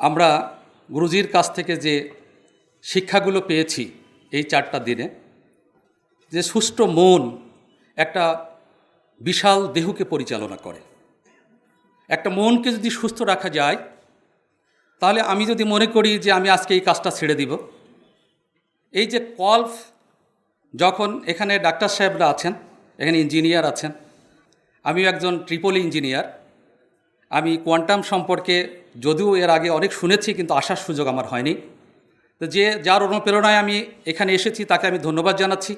আমরা গুরুজির কাছ থেকে যে শিক্ষাগুলো পেয়েছি এই 4টা দিনে, যে সুষ্ঠ মন একটা বিশাল দেহকে পরিচালনা করে। একটা মনকে যদি সুস্থ রাখা যায়, তাহলে আমি যদি মনে করি যে আমি আজকে এই কাজটা ছেড়ে দিব, এই যে কলফ, যখন এখানে ডাক্তার সাহেবরা আছেন, এখানে ইঞ্জিনিয়ার আছেন, আমিও একজন ট্রিপল ইঞ্জিনিয়ার। আমি কোয়ান্টাম সম্পর্কে যদিও এর আগে অনেক শুনেছি, কিন্তু আসার সুযোগ আমার হয়নি। তো যার অনুপ্রেরণায় আমি এখানে এসেছি তাকে আমি ধন্যবাদ জানাচ্ছি।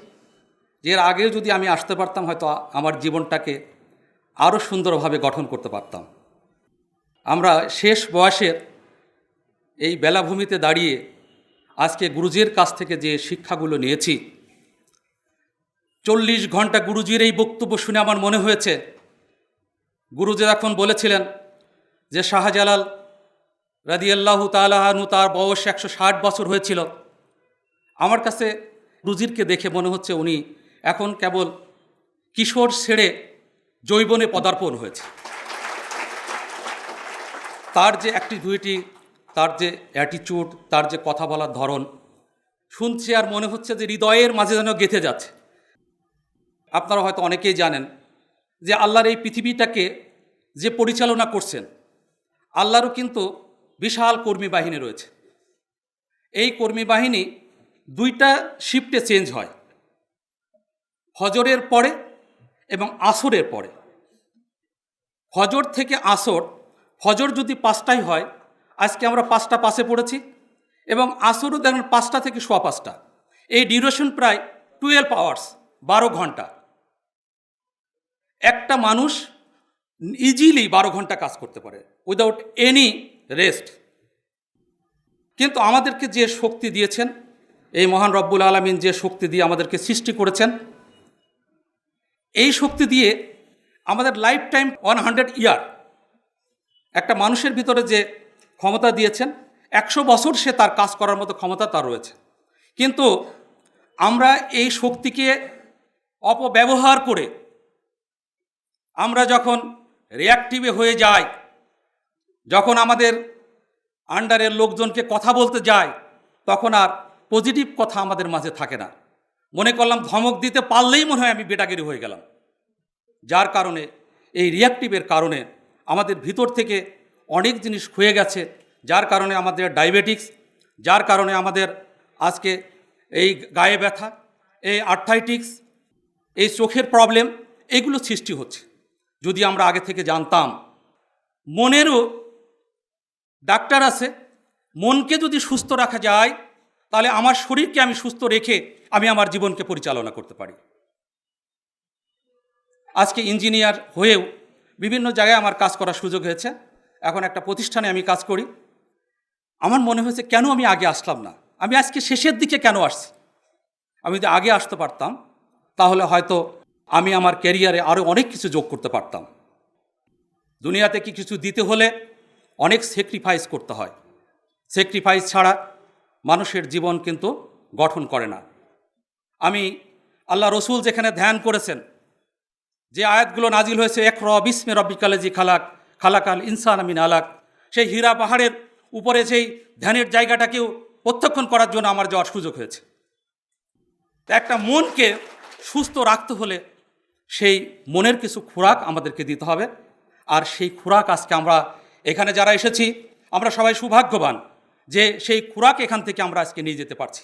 যে এর আগেও যদি আমি আসতে পারতাম, হয়তো আমার জীবনটাকে আরও সুন্দরভাবে গঠন করতে পারতাম। আমরা শেষ বয়সের এই বেলাভূমিতে দাঁড়িয়ে আজকে গুরুজির কাছ থেকে যে শিক্ষাগুলো নিয়েছি, 40 ঘন্টা গুরুজির এই বক্তব্য শুনে আমার মনে হয়েছে, গুরুজি এখন বলেছিলেন যে শাহজালাল রাদিয়াল্লাহু তাআলা আনহু তার বয়স 160 বছর হয়েছিল। আমার কাছে গুরুজিরকে দেখে মনে হচ্ছে উনি এখন কেবল কিশোর ছেড়ে যৌবনে পদার্পণ হয়েছে। তার যে অ্যাক্টিভিটি, তার যে অ্যাটিটিউড, তার যে কথা বলার ধরন শুনছে আর মনে হচ্ছে যে হৃদয়ের মাঝে যেন গেঁথে যাচ্ছে। আপনারা হয়তো অনেকেই জানেন যে আল্লাহর এই পৃথিবীটাকে যে পরিচালনা করছেন, আল্লাহরও কিন্তু বিশাল কর্মী বাহিনী রয়েছে। এই কর্মী বাহিনী 2টা শিফটে চেঞ্জ হয়, ফজরের পরে এবং আসরের পরে। ফজর থেকে আসর, ফজর যদি 5টায় হয়, আজকে আমরা 5টা পাশে পড়েছি, এবং আসরও দেখেন 5টা থেকে 5:15। এই ডিউরেশন প্রায় 12 আওয়ার্স, 12 ঘন্টা। একটা মানুষ ইজিলি 12 ঘন্টা কাজ করতে পারে উইদাউট এনি রেস্ট। কিন্তু আমাদেরকে যে শক্তি দিয়েছেন, এই মহান রব্বুল আলামিন যে শক্তি দিয়ে আমাদেরকে সৃষ্টি করেছেন, এই শক্তি দিয়ে আমাদের লাইফ টাইম 100 ইয়ার, একটা মানুষের ভিতরে যে ক্ষমতা দিয়েছেন, 100 বছর সে তার কাজ করার মতো ক্ষমতা তার রয়েছে। কিন্তু আমরা এই শক্তিকে অপব্যবহার করে আমরা যখন রিঅ্যাক্টিভে হয়ে যাই, যখন আমাদের আন্ডারের লোকজনকে কথা বলতে যাই, তখন আর পজিটিভ কথা আমাদের মাঝে থাকে না। মনে করলাম ধমক দিতে পারলেই মনে হয় আমি বেটাগিরি হয়ে গেলাম। যার কারণে এই রিঅ্যাক্টিভের কারণে আমাদের ভিতর থেকে অনেক জিনিস ক্ষয়ে গেছে, যার কারণে আমাদের ডায়াবেটিক্স, যার কারণে আমাদের আজকে এই গায়ে ব্যথা, এই আর্থাইটিক্স, এই চোখের প্রবলেম, এগুলো সৃষ্টি হচ্ছে। যদি আমরা আগে থেকে জানতাম, মনেরও ডাক্তার আছে, মনকে যদি সুস্থ রাখা যায়, তাহলে আমার শরীরকে আমি সুস্থ রেখে আমি আমার জীবনকে পরিচালনা করতে পারি। আজকে ইঞ্জিনিয়ার হয়েও বিভিন্ন জায়গায় আমার কাজ করার সুযোগ হয়েছে। এখন একটা প্রতিষ্ঠানে আমি কাজ করি। আমার মনে হয়েছে কেন আমি আগে আসলাম না, আমি আজকে শেষের দিকে কেন আসছি। আমি যদি আগে আসতে পারতাম, তাহলে হয়তো আমি আমার ক্যারিয়ারে আরও অনেক কিছু যোগ করতে পারতাম। দুনিয়াতে কিছু দিতে হলে অনেক স্যাক্রিফাইস করতে হয়। স্যাক্রিফাইস ছাড়া মানুষের জীবন কিন্তু গঠন করে না। আমি আল্লাহ রসুল যেখানে ধ্যান করেছেন, যে আয়াতগুলো নাজিল হয়েছে, ইকরা বিসমি রাব্বিকাল্লাযী খালাক, খালাকাল ইনসানা মিন আলাক, সেই হীরা পাহাড়ের উপরে সেই ধ্যানের জায়গাটাকেও প্রত্যক্ষণ করার জন্য আমার যাওয়ার সুযোগ হয়েছে। একটা মনকে সুস্থ রাখতে হলে সেই মনের কিছু খোরাক আমাদেরকে দিতে হবে। আর সেই খোরাক আজকে আমরা এখানে যারা এসেছি, আমরা সবাই সৌভাগ্যবান যে সেই খোরাক এখান থেকে আমরা আজকে নিয়ে যেতে পারছি।